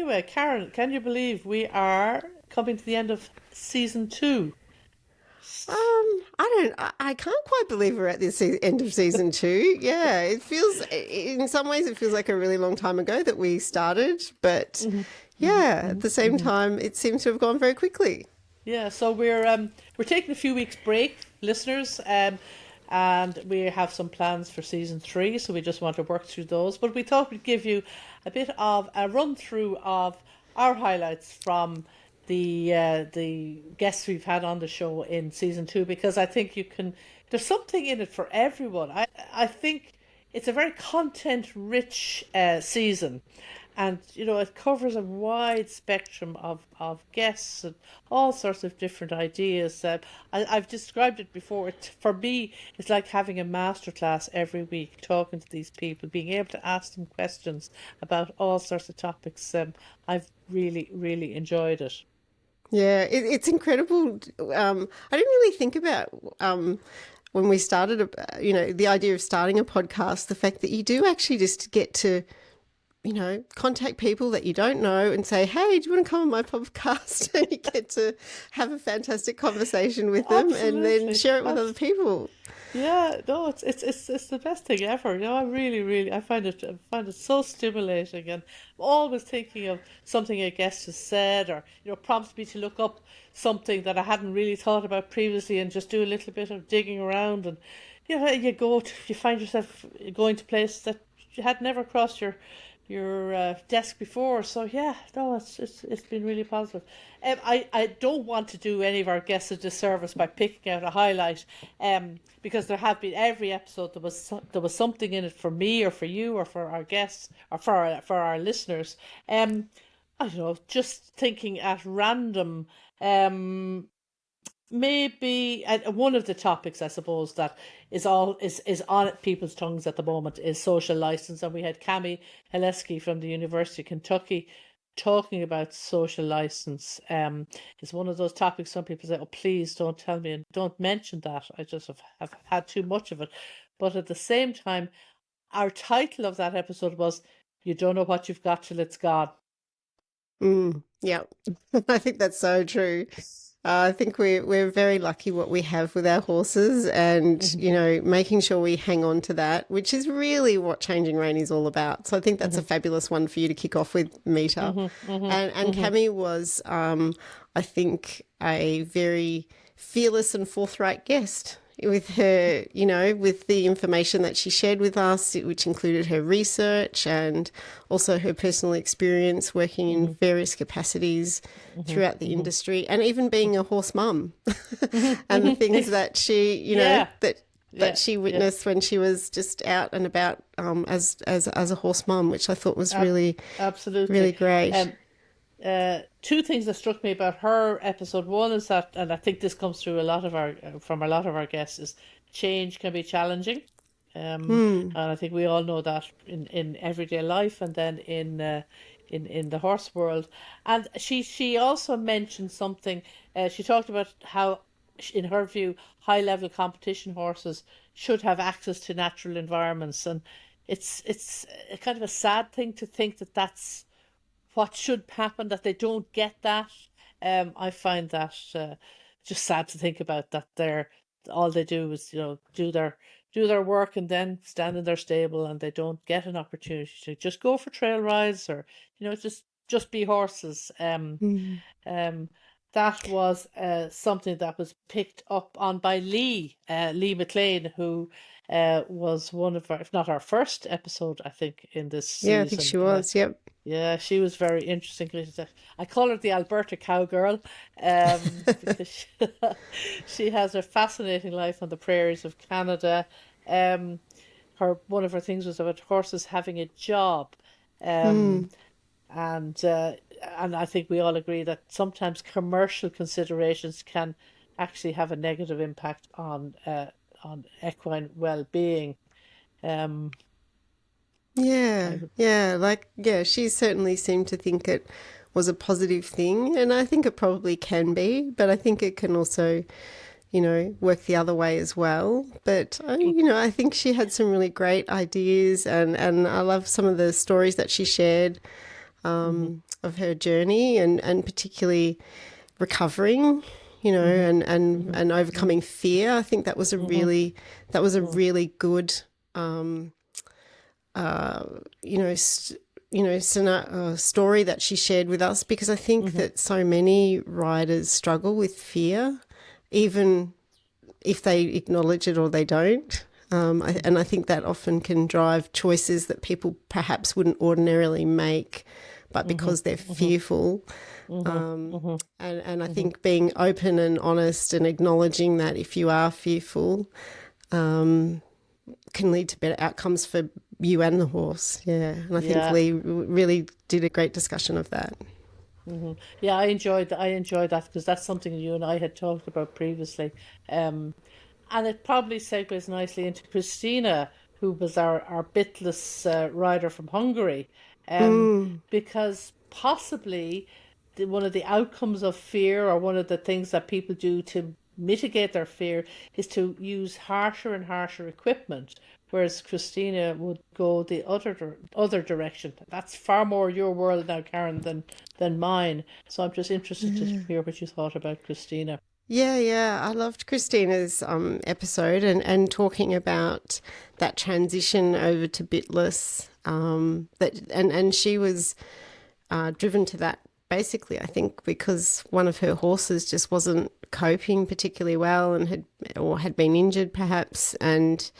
anyway, Karen, can you believe we are coming to the end of season two? I can't quite believe we're at this end of season two. Yeah, it feels, in some ways, it feels like a really long time ago that we started, but Hmm. Hmm. yeah, at Hmm. the same Hmm. time, it seems to have gone very quickly. Yeah, so we're taking a few weeks break, listeners, and we have some plans for season three. So we just want to work through those. But we thought we'd give you a bit of a run through of our highlights from the guests we've had on the show in season two, because I think you can. There's something in it for everyone. I think it's a very content rich season, and it covers a wide spectrum of guests and all sorts of different ideas. I've described it before. For me, it's like having a masterclass every week, talking to these people, being able to ask them questions about all sorts of topics. I've really, really enjoyed it. Yeah, it's incredible. I didn't really think about when we started, the idea of starting a podcast, the fact that you do actually just get to contact people that you don't know and say, hey, do you want to come on my podcast? And you get to have a fantastic conversation with them and then Absolutely. share it with other people. Yeah, no, it's the best thing ever. I really, really, I find it so stimulating, and I'm always thinking of something a guest has said, or prompts me to look up something that I hadn't really thought about previously, and just do a little bit of digging around, and you find yourself going to places that you had never crossed your desk before. So yeah, no, it's been really positive. I don't want to do any of our guests a disservice by picking out a highlight, because there have been every episode there was something in it for me or for you or for our guests or for our listeners. I don't know, just thinking at random. Um, Maybe one of the topics, I suppose, that is on people's tongues at the moment is social license, and we had Cami Heleski from the University of Kentucky talking about social license. It's one of those topics some people say, "Oh, please don't tell me and don't mention that. I just have had too much of it." But at the same time, our title of that episode was "You don't know what you've got till it's gone." Yeah, I think that's so true. I think we're very lucky what we have with our horses, and Hmm. making sure we hang on to that, which is really what Changing Rein is all about. So I think that's a Hmm. fabulous one for you to kick off with, Mita. Hmm. Hmm. And Hmm. Cami was, I think, a very fearless and forthright guest with her, with the information that she shared with us, which included her research and also her personal experience working in Hmm. various capacities Hmm. throughout the Hmm. industry, and even being a horse mum Hmm. and the Hmm. things that she, Yeah. that Yeah, she yeah, witnessed when she was just out and about as a horse mum, which I thought was ab really, really absolutely. great. Um, Two things that struck me about her episode. One is that, and I think this comes through a lot of our from a lot of our guests, is change can be challenging. Hmm. And I think we all know that in everyday life, and then in the horse world. And she also mentioned something. She talked about how, in her view, high level competition horses should have access to natural environments, and it's a kind of a sad thing to think that that's what should happen, that they don't get that. I find that just sad to think about, that they're all they do is do their work and then stand in their stable, and they don't get an opportunity to just go for trail rides, or just be horses. Hmm. Um, that was something that was picked up on by Lee McLean, who was one of our, if not our first episode, I think, in this Yeah, I think season. she was. Yep. Yeah, she was very interesting. I call her the Alberta cowgirl, because she has a fascinating life on the prairies of Canada. Um, one of her things was about horses having a job, um, Hmm. and I think we all agree that sometimes commercial considerations can actually have a negative impact on equine well-being. Um, Yeah, I yeah, yeah, she certainly seemed to think it was a positive thing, and I think it probably can be, but I think it can also, work the other way as well. But I think she had some really great ideas, and I love some of the stories that she shared Mhm. of her journey, and particularly recovering, and overcoming fear. I think that was a really good story that she shared with us, because I think that so many riders struggle with fear, even if they acknowledge it or they don't. And I think that often can drive choices that people perhaps wouldn't ordinarily make, but because they're fearful. And I think being open and honest and acknowledging that if you are fearful can lead to better outcomes for you and the horse. Yeah. And I think Lee really did a great discussion of that. Yeah, I enjoyed that, because that's something you and I had talked about previously. And it probably segues nicely into Christina, who was our bitless rider from Hungary, because possibly one of the outcomes of fear, or one of the things that people do to mitigate their fear, is to use harsher and harsher equipment, whereas Christina would go the other direction. That's far more your world now, Karen, than mine. So I'm just interested to hear what you thought about Christina. Yeah. I loved Christina's episode, and talking about that transition over to bitless. And she was driven to that basically, I think, because one of her horses just wasn't coping particularly well, and had been injured perhaps, and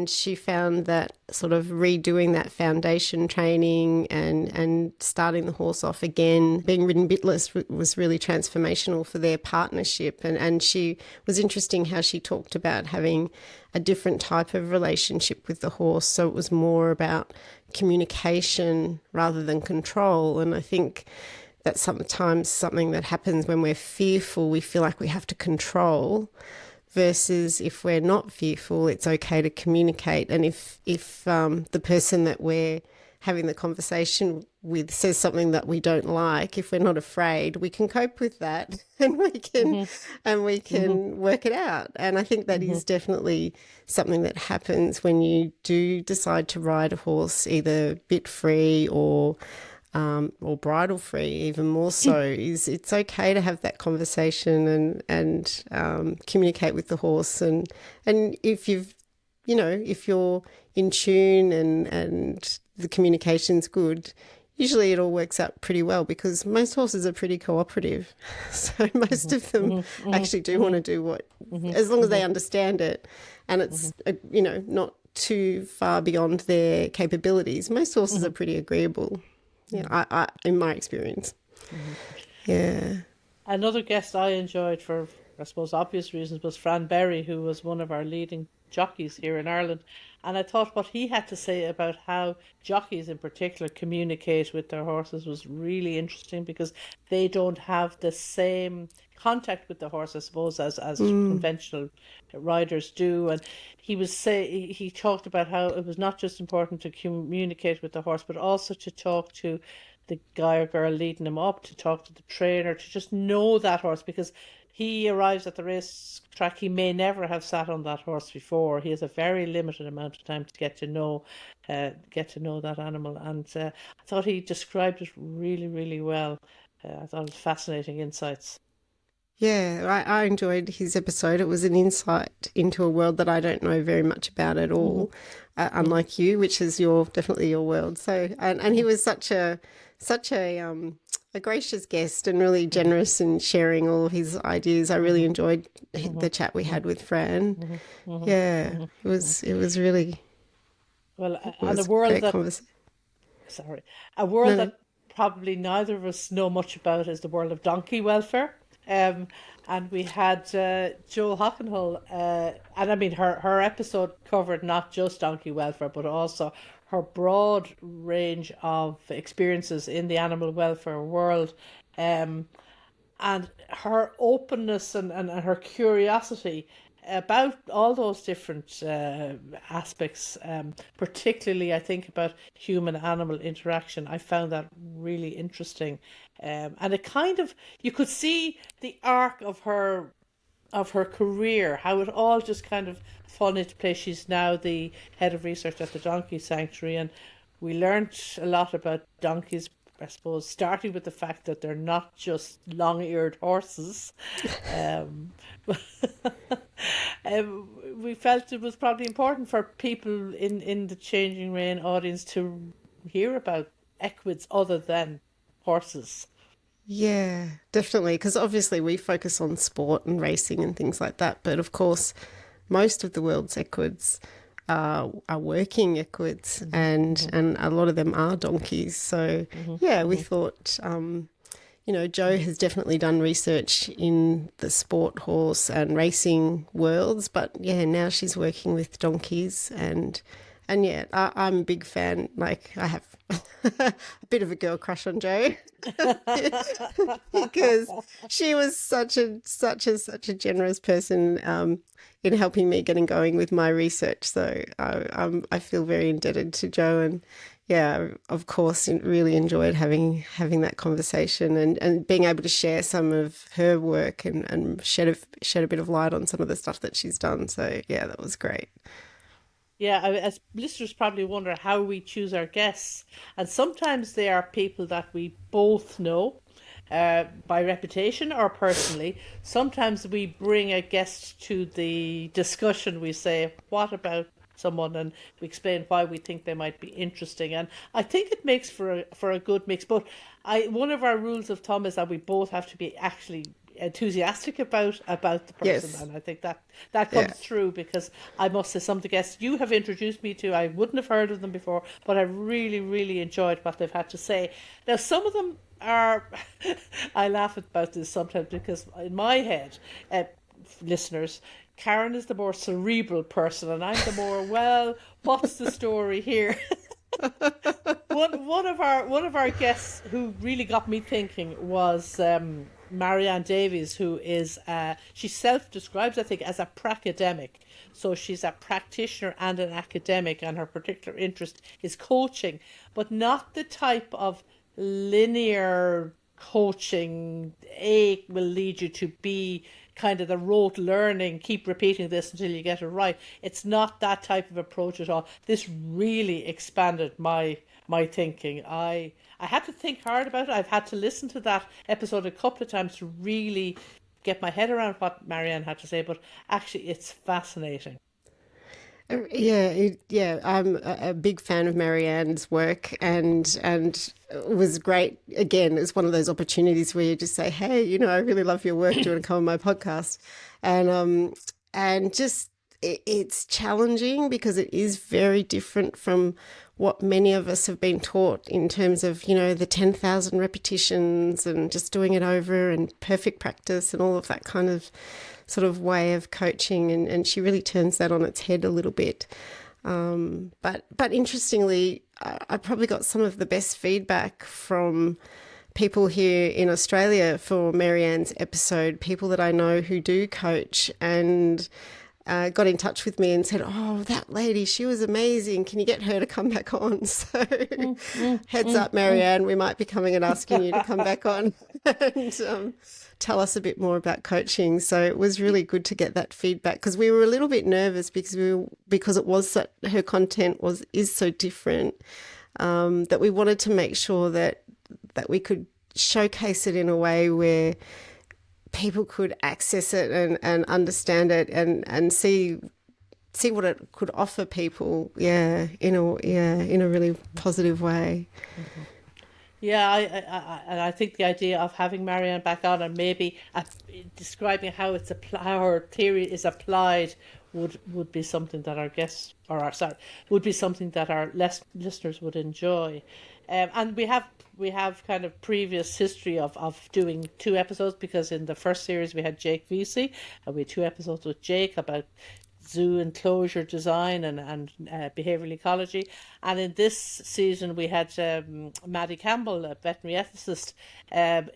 she found that sort of redoing that foundation training and starting the horse off again, being ridden bitless, was really transformational for their partnership. And she was interesting how she talked about having a different type of relationship with the horse. So it was more about communication rather than control. And I think that's sometimes something that happens when we're fearful. We feel like we have to control, versus if we're not fearful, it's okay to communicate. And if the person that we're having the conversation with says something that we don't like, if we're not afraid, we can cope with that, and we can work it out. And I think that is definitely something that happens when you do decide to ride a horse, either bit free or bridle free, even more so, is it's okay to have that conversation and communicate with the horse. And if if you're in tune and the communication's good, usually it all works out pretty well, because most horses are pretty cooperative. So most of them actually do want to do what, as long as they understand it, and it's not too far beyond their capabilities. Most horses are pretty agreeable. Yeah, I in my experience. Yeah. Another guest I enjoyed, for I suppose obvious reasons, was Fran Berry, who was one of our leading jockeys here in Ireland. And I thought what he had to say about how jockeys in particular communicate with their horses was really interesting, because they don't have the same contact with the horse, I suppose, as conventional riders do. And he talked about how it was not just important to communicate with the horse, but also to talk to the guy or girl leading him up, to talk to the trainer, to just know that horse, because he arrives at the race track, he may never have sat on that horse before. He has a very limited amount of time to get to know that animal. And I thought he described it really, really well. I thought it was fascinating insights. Yeah, I enjoyed his episode. It was an insight into a world that I don't know very much about at all, unlike you, which is definitely your world. So, and he was such a gracious guest, and really generous in sharing all of his ideas. I really enjoyed the chat we had with Fran. Yeah, it was really Well, it and a was world great that conversation. sorry, a world No, that probably neither of us know much about is the world of donkey welfare. Um, and we had Jo Hockenhull, and I mean her episode covered not just donkey welfare, but also her broad range of experiences in the animal welfare world. Um, and her openness and her curiosity about all those different aspects, particularly I think about human animal interaction. I found that really interesting. And it kind of, you could see the arc of her career, how it all just kind of fallen into place. She's now the head of research at the Donkey Sanctuary, and we learnt a lot about donkeys, I suppose, starting with the fact that they're not just long-eared horses. Um, we felt it was probably important for people in the Changing Rein audience to hear about equids other than horses. Yeah, definitely. Because obviously we focus on sport and racing and things like that. But of course, most of the world's equids are working equids, and a lot of them are donkeys. So yeah, we thought, Joe has definitely done research in the sport horse and racing worlds, but yeah, now she's working with donkeys, and yeah, I'm a big fan. Like I have a bit of a girl crush on Joe because she was such a generous person in helping me getting going with my research. So I feel very indebted to Joe, and yeah, of course, really enjoyed having that conversation, and being able to share some of her work, and shed a bit of light on some of the stuff that she's done. So yeah, that was great. Yeah, as listeners probably wonder how we choose our guests, and sometimes they are people that we both know, by reputation or personally. Sometimes we bring a guest to the discussion. We say, "What about someone?" and we explain why we think they might be interesting. And I think it makes for a good mix. But one of our rules of thumb is that we both have to be actually enthusiastic about the person, Yes. and I think that Yeah. comes through, because I must say some of the guests you have introduced me to, I wouldn't have heard of them before, but I really really enjoyed what they've had to say. Now some of them are I laugh about this sometimes, because in my head, listeners, Karen is the more cerebral person and I'm the more, well, what's the story here? One of our guests who really got me thinking was Marianne Davies, who is she self describes, I think, as a pracademic. So she's a practitioner and an academic, and her particular interest is coaching, but not the type of linear coaching. A will lead you to B, kind of the rote learning, keep repeating this until you get it right. It's not that type of approach at all. This really expanded my thinking. I had to think hard about it. I've had to listen to that episode a couple of times to really get my head around what Marianne had to say, but actually it's fascinating. Yeah, yeah. I'm a big fan of Marianne's work, and it was great. Again, it's one of those opportunities where you just say, "Hey, I really love your work. Do you want to come on my podcast?" And just it's challenging because it is very different from what many of us have been taught in terms of the 10,000 repetitions and just doing it over and perfect practice and all of that kind of sort of way of coaching, and she really turns that on its head a little bit. But interestingly, I probably got some of the best feedback from people here in Australia for Marianne's episode, people that I know who do coach, and got in touch with me and said, "Oh, that lady, she was amazing. Can you get her to come back on?" So, heads up, Marianne, we might be coming and asking you to come back on and tell us a bit more about coaching. So it was really good to get that feedback, because we were a little bit nervous because it was her content is so different, that we wanted to make sure that we could showcase it in a way where people could access it and understand it, and see what it could offer people, in a really positive way. Yeah, and I think the idea of having Marianne back on, and maybe describing how how her theory is applied, would be something that our guests, or our sorry, would be something that our listeners would enjoy. And we have kind of previous history of doing two episodes, because in the first series we had Jake Vesey, and we had two episodes with Jake about zoo enclosure design and behavioural ecology. And in this season, we had Maddie Campbell, a veterinary ethicist.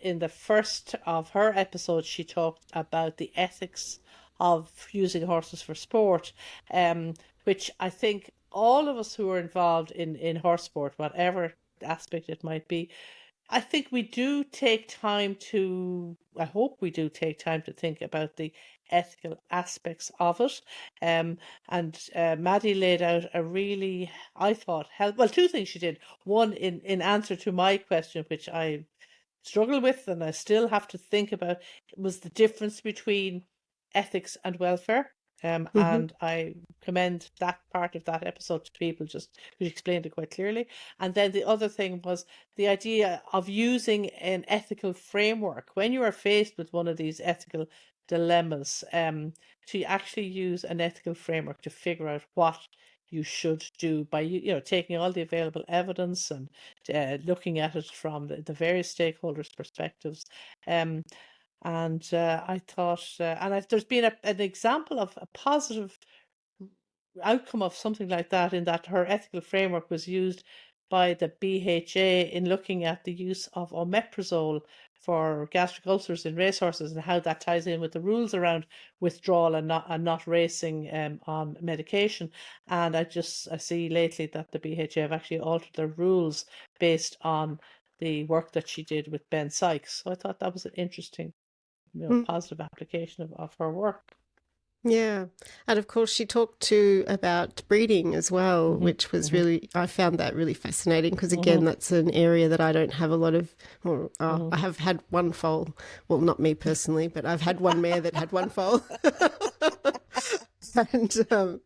In the first of her episodes, she talked about the ethics of using horses for sport, which I think all of us who are involved in horse sport, whatever aspect it might be, I think we do take time to, I hope we do take time to think about the ethical aspects of it. And Maddie laid out a really, I thought, well, two things she did. One, in answer to my question, which I struggle with and I still have to think about, was the difference between ethics and welfare. Hmm. And I commend that part of that episode to people just who explained it quite clearly. And then the other thing was the idea of using an ethical framework when you are faced with one of these ethical dilemmas, to actually use an ethical framework to figure out what you should do by taking all the available evidence and looking at it from the various stakeholders' perspectives. Um, and I thought, there's been an example of a positive outcome of something like that, in that her ethical framework was used by the BHA in looking at the use of omeprazole for gastric ulcers in racehorses, and how that ties in with the rules around withdrawal and not racing on medication. And I see lately that the BHA have actually altered their rules based on the work that she did with Ben Sykes. So I thought that was an interesting, positive application of her work. Yeah. And of course, she talked too about breeding as well, Hmm. which was Hmm. really, I found that really fascinating because, Hmm. again, that's an area that I don't have a lot of, or Hmm. I have had one foal. Well, not me personally, but I've had one mare that had one foal. And so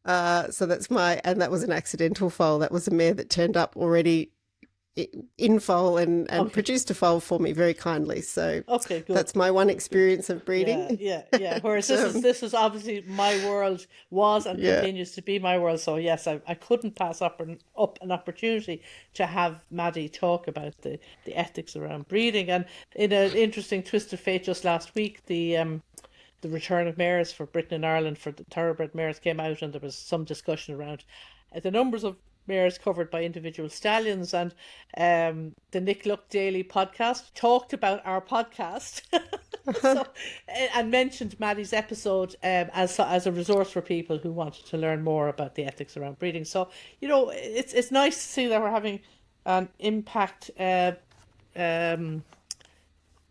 that's and that was an accidental foal. That was a mare that turned up already in foal and Okay. produced a foal for me very kindly. So Okay, good. that's my one Good. experience of Yeah, breeding. yeah, yeah. Whereas And, this is obviously my world, was and yeah. continues to be my world. So yes, I couldn't pass up an opportunity to have Maddie talk about the ethics around breeding. And in an interesting twist of fate, just last week, the return of mares for Britain and Ireland for the thoroughbred mares came out, and there was some discussion around the numbers of mares covered by individual stallions. And the Nick Luck Daily podcast talked about our podcast. So, and mentioned Maddie's episode as a resource for people who wanted to learn more about the ethics around breeding. So it's nice to see that we're having an impact um,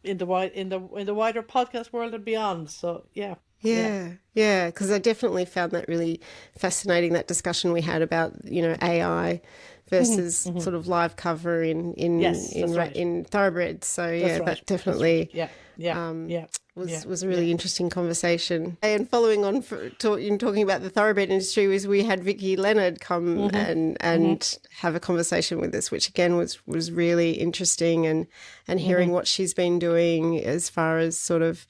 in the wider podcast world and beyond. So yeah, yeah. Yeah, yeah, because I definitely found that really fascinating, that discussion we had about, AI Hmm. versus Hmm. sort of live cover Yes, that's right. in thoroughbreds. So That's yeah, right. that That's right. definitely Yeah, yeah, um, yeah, yeah, was a yeah. really interesting conversation. And following on in talking about the thoroughbred industry, was we had Vicky Leonard come Hmm. Hmm. and have a conversation with us, which again was really interesting, and Hmm. hearing what she's been doing as far as sort of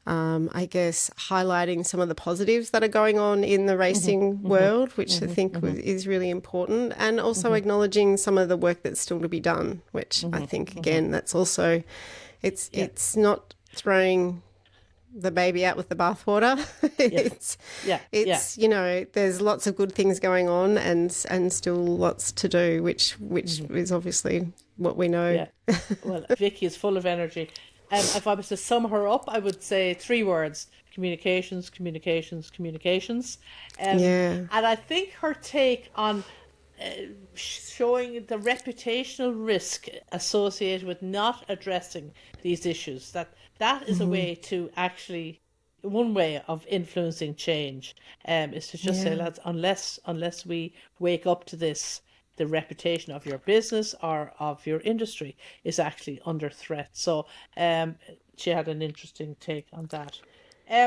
I guess highlighting some of the positives that are going on in the Hmm. racing Hmm. world, which I Hmm. think Hmm. is really important, and also Hmm. acknowledging some of the work that's still to be done, which I Hmm. think Hmm. again that's also Yeah, it's not throwing the baby out with the bathwater. yes, it's yeah, yeah. it's there's lots of good things going on and still lots to do, which Hmm. is obviously what we know. Yeah. Well, Vicky is full of energy. If I was to sum her up, I would say three words: communications, communications, communications. Yeah. And I think her take on showing the reputational risk associated with not addressing these issues, that is a Hmm. way to actually, one way of influencing change, is to just say, Yeah. lads, unless we wake up to this, the reputation of your business or of your industry is actually under threat. So she had an interesting take on that.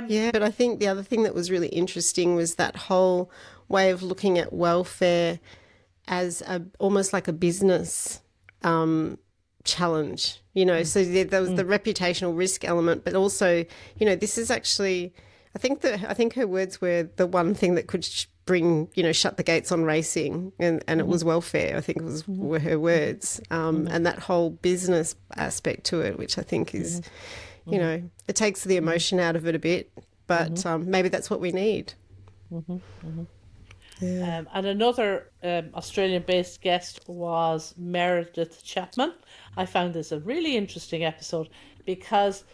Yeah, but I think the other thing that was really interesting was that whole way of looking at welfare as almost like a business challenge. Mm, So there was the mm, reputational risk element, but also, this is actually, I think her words were the one thing that could bring, shut the gates on racing, and it mhm, was welfare. I think mhm, were her mhm, words, mhm, and that whole business aspect to it, which I think is, mhm, mhm, it takes the mhm, emotion out of it a bit, but mhm, maybe that's what we need. mhm, mhm. Yeah. And another Australian-based guest was Meredith Chapman. I found this a really interesting episode because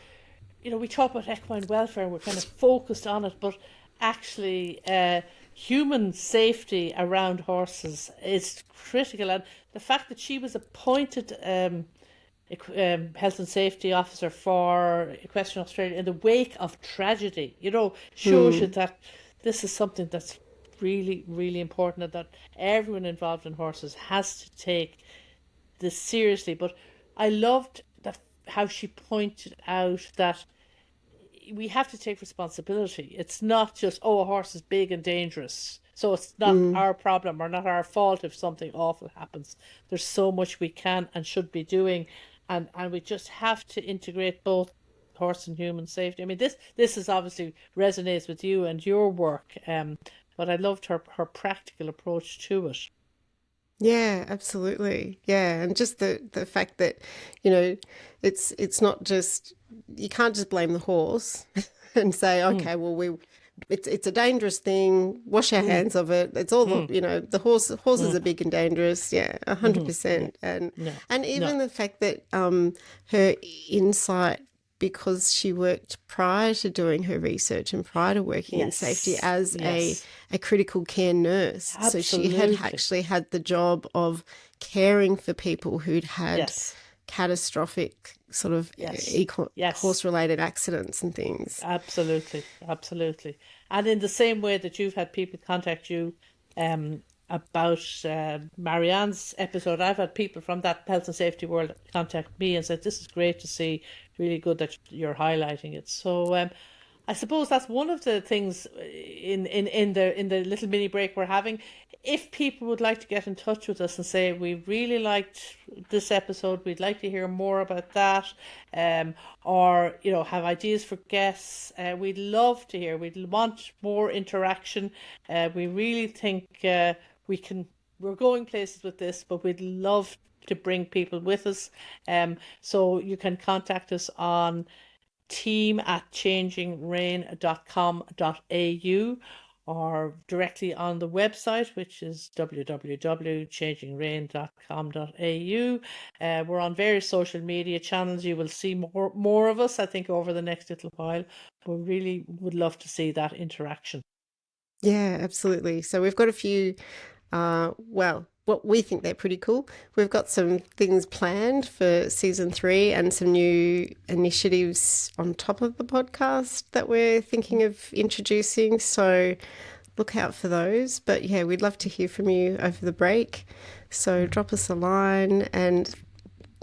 we talk about equine welfare and we're kind of focused on it, but actually, human safety around horses is critical. And the fact that she was appointed health and safety officer for Equestrian Australia in the wake of tragedy, shows you Mm. that this is something that's really, really important, and that everyone involved in horses has to take this seriously. But I loved that how she pointed out that we have to take responsibility. It's not just, oh, a horse is big and dangerous, so it's not Mm. our problem or not our fault if something awful happens. There's so much we can and should be doing, and we just have to integrate both horse and human safety. I mean, this is obviously resonates with you and your work, but I loved her practical approach to it. Yeah, absolutely. Yeah, and just the fact that, you know, it's not just you can't just blame the horse and say, Mm, okay, well it's a dangerous thing. Wash our mm, hands of it. It's all mm, the horses mm, are big and dangerous. Yeah, a hundred yeah, percent. no, And no, even the fact that her insight, because she worked prior to doing her research and prior to working in safety yes, as yes, a critical care nurse. So she had absolutely, actually had the job of caring for people who'd had yes. catastrophic sort of Yes, yes, horse related accidents and things. absolutely, absolutely. And in the same way that you've had people contact you about Marianne's episode, I've had people from that health and safety world contact me and said, "This is great to see. Really good that you're highlighting it." So I suppose that's one of the things in the little mini break we're having. If people would like to get in touch with us and say we really liked this episode, we'd like to hear more about that, or have ideas for guests, we'd love to hear. We'd want more interaction. We really think we can. We're going places with this, but we'd love to bring people with us. So you can contact us on team@changingrein.com.au or directly on the website, which is www.changingrein.com.au. We're on various social media channels. You will see more of us, I think, over the next little while. We really would love to see that interaction. Yeah, absolutely. So we've got a few, what we think they're pretty cool. We've got some things planned for season 3 and some new initiatives on top of the podcast that we're thinking of introducing. So look out for those. But yeah, we'd love to hear from you over the break. So drop us a line, and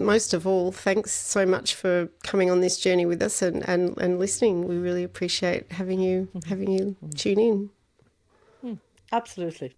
most of all, thanks so much for coming on this journey with us and listening. We really appreciate having you tune in. Absolutely.